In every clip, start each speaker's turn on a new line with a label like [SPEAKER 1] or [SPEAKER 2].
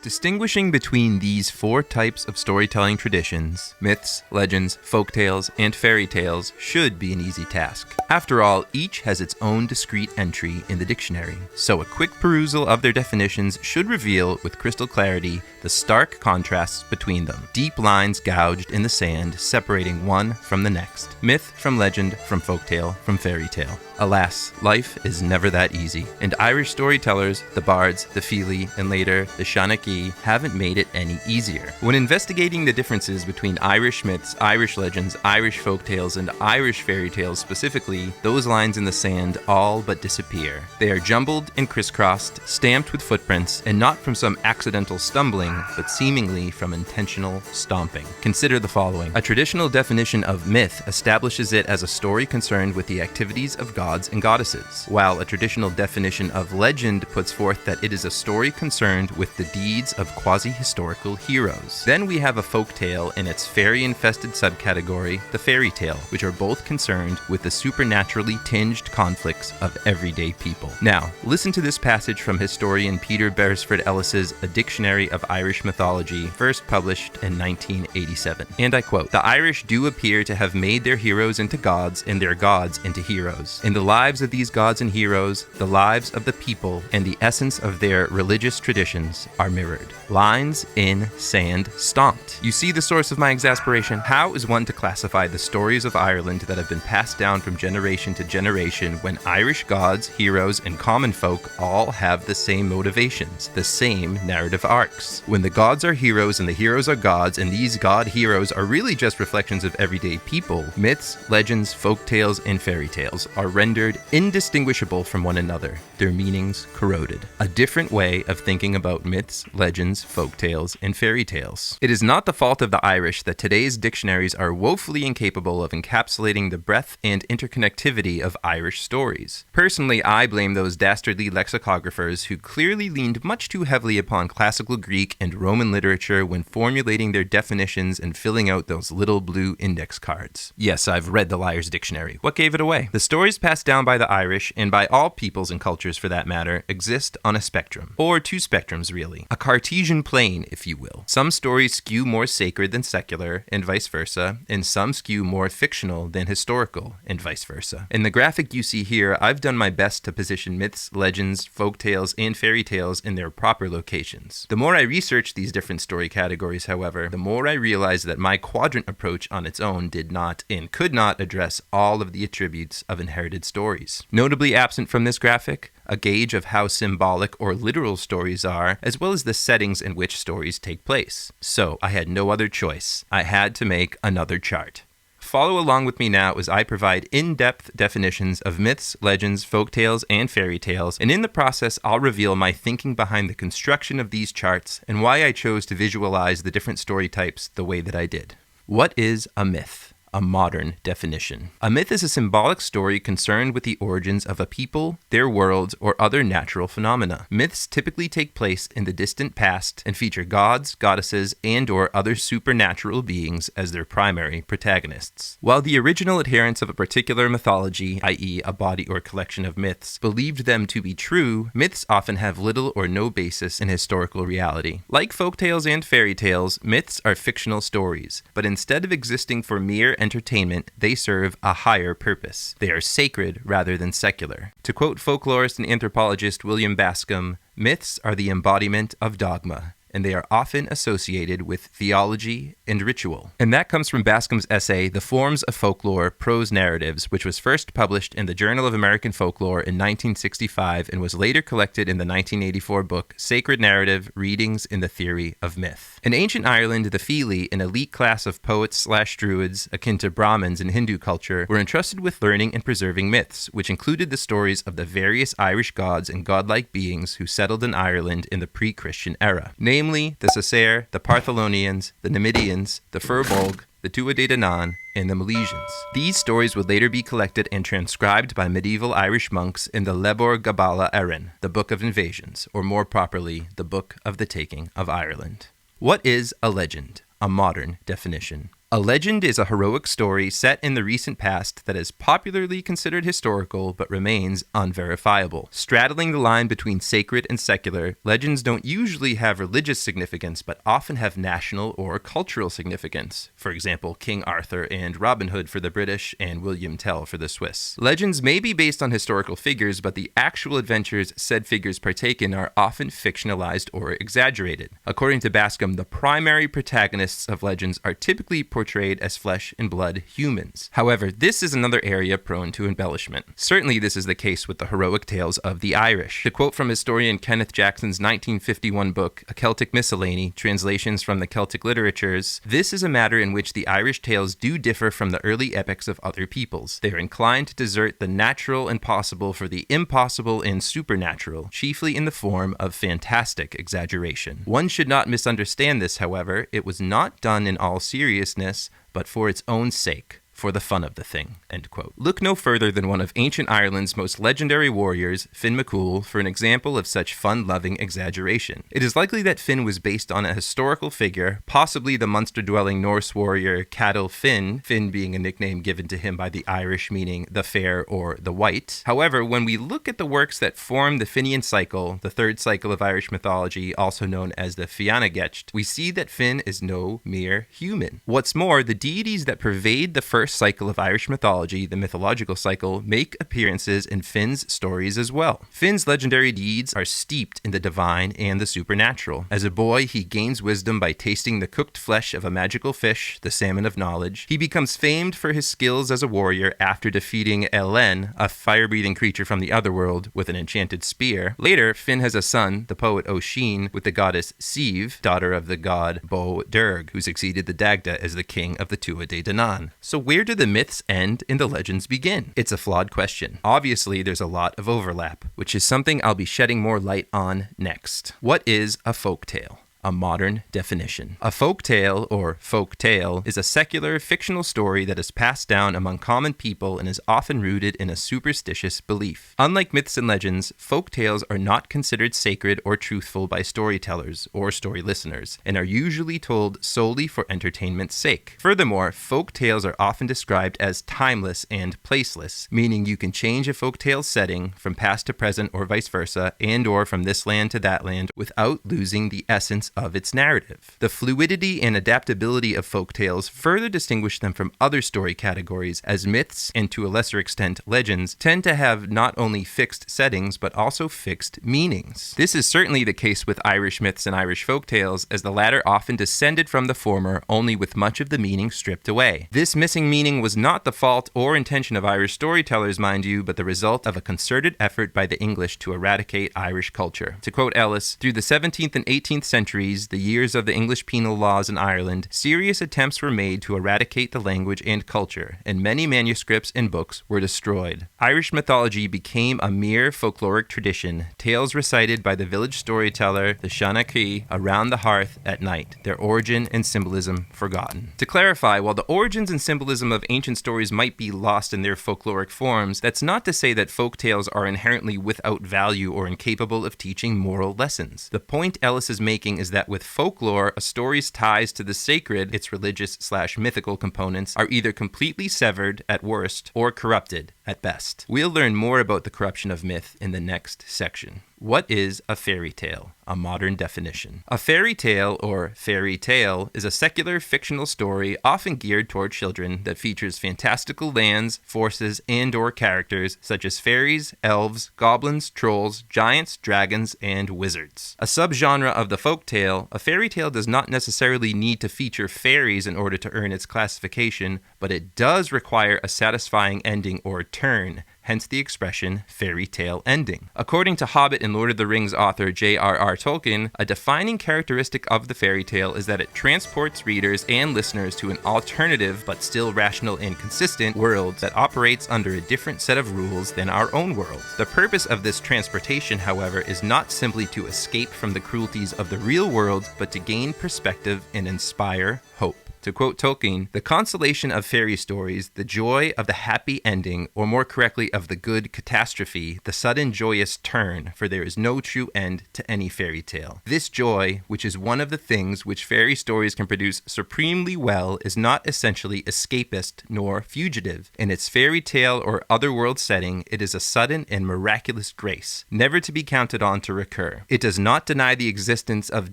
[SPEAKER 1] Distinguishing between these four types of storytelling traditions, myths, legends, folktales, and fairy tales, should be an easy task. After all, each has its own discrete entry in the dictionary, so a quick perusal of their definitions should reveal with crystal clarity the stark contrasts between them. Deep lines gouged in the sand separating one from the next. Myth from legend, from folktale, from fairy tale. Alas, life is never that easy, and Irish storytellers, the bards, the Fili, and later the Shanachie, haven't made it any easier. When investigating the differences between Irish myths, Irish legends, Irish folktales, and Irish fairy tales specifically, those lines in the sand all but disappear. They are jumbled and crisscrossed, stamped with footprints, and not from some accidental stumbling, but seemingly from intentional stomping. Consider the following. A traditional definition of myth establishes it as a story concerned with the activities of gods and goddesses, while a traditional definition of legend puts forth that it is a story concerned with the deeds of quasi-historical heroes. Then we have a folktale in its fairy-infested subcategory, the fairy tale, which are both concerned with the supernaturally tinged conflicts of everyday people. Now, listen to this passage from historian Peter Beresford Ellis's A Dictionary of Irish Mythology, first published in 1987. And I quote, "The Irish do appear to have made their heroes into gods and their gods into heroes. In the lives of these gods and heroes, the lives of the people and the essence of their religious traditions are mirrored. Lines in sand stomped." You see the source of my exasperation? How is one to classify the stories of Ireland that have been passed down from generation to generation when Irish gods, heroes, and common folk all have the same motivations, the same narrative arcs? When the gods are heroes and the heroes are gods, and these god heroes are really just reflections of everyday people, myths, legends, folk tales, and fairy tales are rendered indistinguishable from one another, their meanings corroded. A different way of thinking about myths, legends, folk tales, and fairy tales. It is not the fault of the Irish that today's dictionaries are woefully incapable of encapsulating the breadth and interconnectivity of Irish stories. Personally, I blame those dastardly lexicographers who clearly leaned much too heavily upon classical Greek and Roman literature when formulating their definitions and filling out those little blue index cards. Yes, I've read the Liar's Dictionary. What gave it away? The stories passed down by the Irish, and by all peoples and cultures for that matter, exist on a spectrum. Or two spectrums, really. A Cartesian plane, if you will. Some stories skew more sacred than secular, and vice versa, and some skew more fictional than historical, and vice versa. In the graphic you see here, I've done my best to position myths, legends, folk tales, and fairy tales in their proper locations. The more I research these different story categories, however, the more I realize that my quadrant approach on its own did not and could not address all of the attributes of inherited stories. Notably absent from this graphic, a gauge of how symbolic or literal stories are, as well as the settings in which stories take place. So I had no other choice. I had to make another chart. Follow along with me now as I provide in-depth definitions of myths, legends, folktales, and fairy tales, and in the process I'll reveal my thinking behind the construction of these charts and why I chose to visualize the different story types the way that I did. What is a myth? A modern definition. A myth is a symbolic story concerned with the origins of a people, their worlds, or other natural phenomena. Myths typically take place in the distant past and feature gods, goddesses, and/or other supernatural beings as their primary protagonists. While the original adherents of a particular mythology, i.e. a body or collection of myths, believed them to be true, myths often have little or no basis in historical reality. Like folktales and fairy tales, myths are fictional stories, but instead of existing for mere entertainment, they serve a higher purpose. They are sacred rather than secular. To quote folklorist and anthropologist William Bascom, myths are the embodiment of dogma, and they are often associated with theology and ritual. And that comes from Bascom's essay, The Forms of Folklore, Prose Narratives, which was first published in the Journal of American Folklore in 1965 and was later collected in the 1984 book, Sacred Narrative, Readings in the Theory of Myth. In ancient Ireland, the Fili, an elite class of poets/druids, akin to Brahmins in Hindu culture, were entrusted with learning and preserving myths, which included the stories of the various Irish gods and godlike beings who settled in Ireland in the pre-Christian era. Namely, the Cessair, the Partholonians, the Numidians, the Firbolg, the Tuatha Dé Danann, and the Milesians. These stories would later be collected and transcribed by medieval Irish monks in the Lebor Gabála Érenn, the Book of Invasions, or more properly, the Book of the Taking of Ireland. What is a legend? A modern definition. A legend is a heroic story set in the recent past that is popularly considered historical but remains unverifiable. Straddling the line between sacred and secular, legends don't usually have religious significance but often have national or cultural significance. For example, King Arthur and Robin Hood for the British and William Tell for the Swiss. Legends may be based on historical figures, but the actual adventures said figures partake in are often fictionalized or exaggerated. According to Bascom, the primary protagonists of legends are typically portrayed as flesh and blood humans. However, this is another area prone to embellishment. Certainly this is the case with the heroic tales of the Irish. To quote from historian Kenneth Jackson's 1951 book, A Celtic Miscellany, Translations from the Celtic Literatures, this is a matter in which the Irish tales do differ from the early epics of other peoples. They are inclined to desert the natural and possible for the impossible and supernatural, chiefly in the form of fantastic exaggeration. One should not misunderstand this, however. It was not done in all seriousness, but for its own sake, for the fun of the thing." End quote. Look no further than one of ancient Ireland's most legendary warriors, Finn McCool, for an example of such fun-loving exaggeration. It is likely that Finn was based on a historical figure, possibly the Munster-dwelling Norse warrior Cadel Finn, Finn being a nickname given to him by the Irish meaning the fair or the white. However, when we look at the works that form the Finnian cycle, the third cycle of Irish mythology, also known as the Fianna Getcht, we see that Finn is no mere human. What's more, the deities that pervade the first cycle of Irish mythology, the mythological cycle, make appearances in Finn's stories as well. Finn's legendary deeds are steeped in the divine and the supernatural. As a boy, he gains wisdom by tasting the cooked flesh of a magical fish, the salmon of knowledge. He becomes famed for his skills as a warrior after defeating Elen, a fire-breathing creature from the otherworld, with an enchanted spear. Later, Finn has a son, the poet Oisin, with the goddess Siv, daughter of the god Bo Derg, who succeeded the Dagda as the king of the Tuatha Dé Danann. So where do the myths end and the legends begin? It's a flawed question. Obviously, there's a lot of overlap, which is something I'll be shedding more light on next. What is a folktale? A modern definition. A folktale, or folktale, is a secular, fictional story that is passed down among common people and is often rooted in a superstitious belief. Unlike myths and legends, folktales are not considered sacred or truthful by storytellers or story listeners, and are usually told solely for entertainment's sake. Furthermore, folktales are often described as timeless and placeless, meaning you can change a folktale's setting from past to present or vice versa, and or from this land to that land, without losing the essence of its narrative. The fluidity and adaptability of folktales further distinguish them from other story categories, as myths, and to a lesser extent legends, tend to have not only fixed settings but also fixed meanings. This is certainly the case with Irish myths and Irish folktales, as the latter often descended from the former, only with much of the meaning stripped away. This missing meaning was not the fault or intention of Irish storytellers, mind you, but the result of a concerted effort by the English to eradicate Irish culture. To quote Ellis, "Through the 17th and 18th centuries, the years of the English penal laws in Ireland, serious attempts were made to eradicate the language and culture, and many manuscripts and books were destroyed. Irish mythology became a mere folkloric tradition, tales recited by the village storyteller, the Shanachie, around the hearth at night, their origin and symbolism forgotten." To clarify, while the origins and symbolism of ancient stories might be lost in their folkloric forms, that's not to say that folk tales are inherently without value or incapable of teaching moral lessons. The point Ellis is making is that with folklore, a story's ties to the sacred, its religious/mythical components, are either completely severed at worst or corrupted at best. We'll learn more about the corruption of myth in the next section. What is a fairy tale? A modern definition. A fairy tale, or fairy tale, is a secular fictional story often geared toward children that features fantastical lands, forces, and or characters such as fairies, elves, goblins, trolls, giants, dragons, and wizards. A subgenre of the folk tale, a fairy tale does not necessarily need to feature fairies in order to earn its classification, but it does require a satisfying ending or turn, hence the expression fairy tale ending. According to Hobbit and Lord of the Rings author J.R.R. Tolkien, a defining characteristic of the fairy tale is that it transports readers and listeners to an alternative but still rational and consistent world that operates under a different set of rules than our own world. The purpose of this transportation, however, is not simply to escape from the cruelties of the real world, but to gain perspective and inspire hope. To quote Tolkien, "The consolation of fairy stories, the joy of the happy ending, or more correctly of the good catastrophe, the sudden joyous turn, for there is no true end to any fairy tale. This joy, which is one of the things which fairy stories can produce supremely well, is not essentially escapist nor fugitive. In its fairy tale or otherworld setting, it is a sudden and miraculous grace, never to be counted on to recur. It does not deny the existence of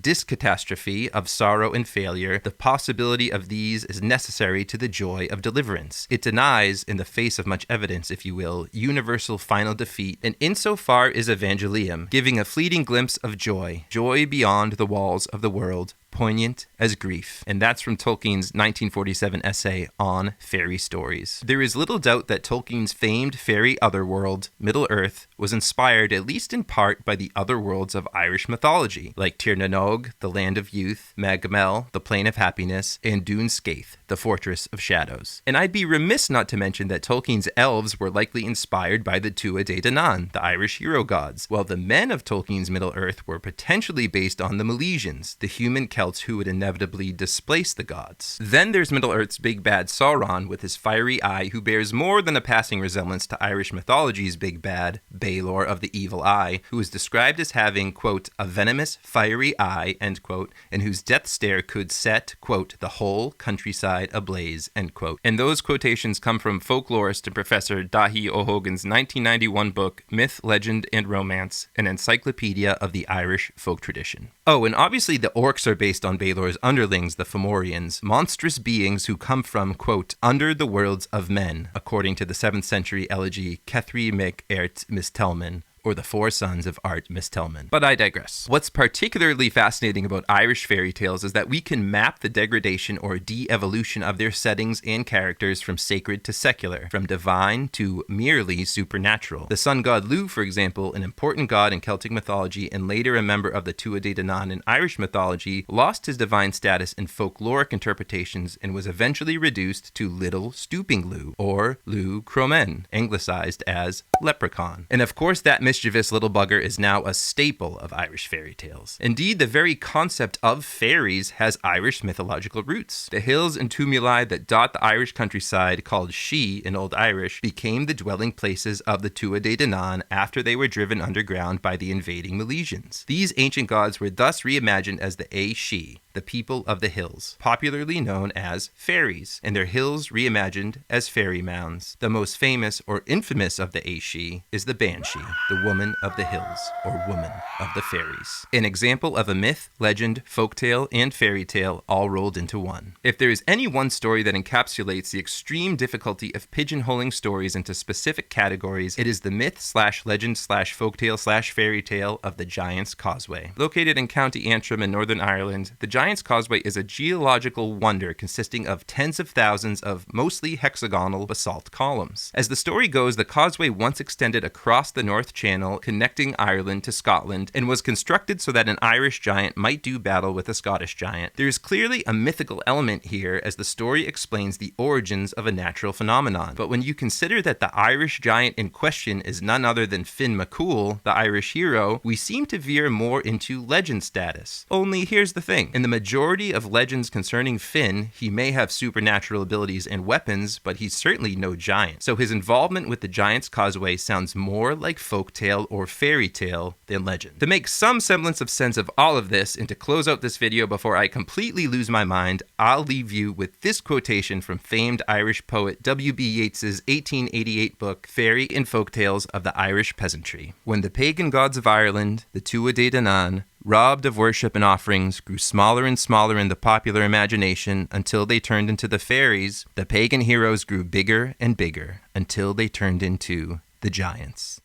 [SPEAKER 1] discatastrophe, of sorrow and failure. The possibility of these is necessary to the joy of deliverance. It denies, in the face of much evidence, if you will, universal final defeat, and insofar is evangelium, giving a fleeting glimpse of joy, joy beyond the walls of the world, poignant as grief." And that's from Tolkien's 1947 essay on fairy stories. There is little doubt that Tolkien's famed fairy otherworld, Middle-earth, was inspired at least in part by the otherworlds of Irish mythology, like Tir na Nog, the Land of Youth, Mag Mell, the Plain of Happiness, and Dún Scaith, the Fortress of Shadows. And I'd be remiss not to mention that Tolkien's elves were likely inspired by the Tuatha Dé Danann, the Irish hero gods, while the men of Tolkien's Middle-earth were potentially based on the Milesians, the human Celts who would inevitably displace the gods. Then there's Middle-earth's big bad Sauron with his fiery eye, who bears more than a passing resemblance to Irish mythology's big bad, Baelor of the Evil Eye, who is described as having, quote, "a venomous, fiery eye," end quote, and whose death stare could set, quote, "the whole countryside ablaze," end quote. And those quotations come from folklorist and Professor Dahi O'Hogan's 1991 book, Myth, Legend, and Romance, an encyclopedia of the Irish folk tradition. Oh, and obviously the orcs are based on Baelor's underlings, the Fomorians, monstrous beings who come from, quote, "under the worlds of men," according to the 7th century elegy Kethri Mic Eirt Mistelman, or the Four Sons of Art Mistelman. But I digress. What's particularly fascinating about Irish fairy tales is that we can map the degradation or de-evolution of their settings and characters from sacred to secular, from divine to merely supernatural. The sun god Lugh, for example, an important god in Celtic mythology and later a member of the Tuatha Dé Danann in Irish mythology, lost his divine status in folkloric interpretations and was eventually reduced to Little Stooping Lugh, or Lugh Cromen, anglicized as Leprechaun. And of course that mischievous little bugger is now a staple of Irish fairy tales. Indeed, the very concept of fairies has Irish mythological roots. The hills and tumuli that dot the Irish countryside, called She in Old Irish, became the dwelling places of the Tuatha Dé Danann after they were driven underground by the invading Milesians. These ancient gods were thus reimagined as the She, the people of the hills, popularly known as fairies, and their hills reimagined as fairy mounds. The most famous or infamous of the She is the Banshee, the woman of the hills, or woman of the fairies. An example of a myth, legend, folktale, and fairy tale all rolled into one. If there is any one story that encapsulates the extreme difficulty of pigeonholing stories into specific categories, it is the myth/legend/folktale/fairy tale of the Giant's Causeway. Located in County Antrim in Northern Ireland, the Giant's Causeway is a geological wonder consisting of tens of thousands of mostly hexagonal basalt columns. As the story goes, the causeway once extended across the North Channel, connecting Ireland to Scotland, and was constructed so that an Irish giant might do battle with a Scottish giant. There is clearly a mythical element here, as the story explains the origins of a natural phenomenon. But when you consider that the Irish giant in question is none other than Finn McCool, the Irish hero, we seem to veer more into legend status. Only here's the thing. In the majority of legends concerning Finn, he may have supernatural abilities and weapons, but he's certainly no giant. So his involvement with the Giant's Causeway sounds more like folktale or fairy tale than legend. To make some semblance of sense of all of this, and to close out this video before I completely lose my mind, I'll leave you with this quotation from famed Irish poet W.B. Yeats's 1888 book, Fairy and Folktales of the Irish Peasantry. When the pagan gods of Ireland, the Tuatha Dé Danann, robbed of worship and offerings, grew smaller and smaller in the popular imagination until they turned into the fairies, the pagan heroes grew bigger and bigger until they turned into the giants.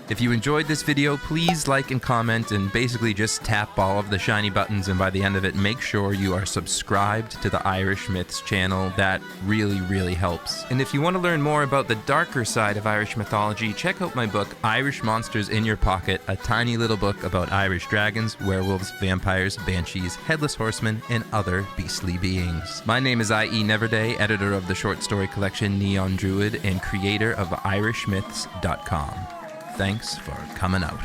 [SPEAKER 1] If you enjoyed this video, please like and comment and basically just tap all of the shiny buttons, and by the end of it, make sure you are subscribed to the Irish Myths channel. That really helps. And if you want to learn more about the darker side of Irish mythology, check out my book, Irish Monsters in Your Pocket, a tiny little book about Irish dragons, werewolves, vampires, banshees, headless horsemen, and other beastly beings. My name is I.E. Kneverday, editor of the short story collection Neon Druid and creator of IrishMyths.com. Thanks for coming out.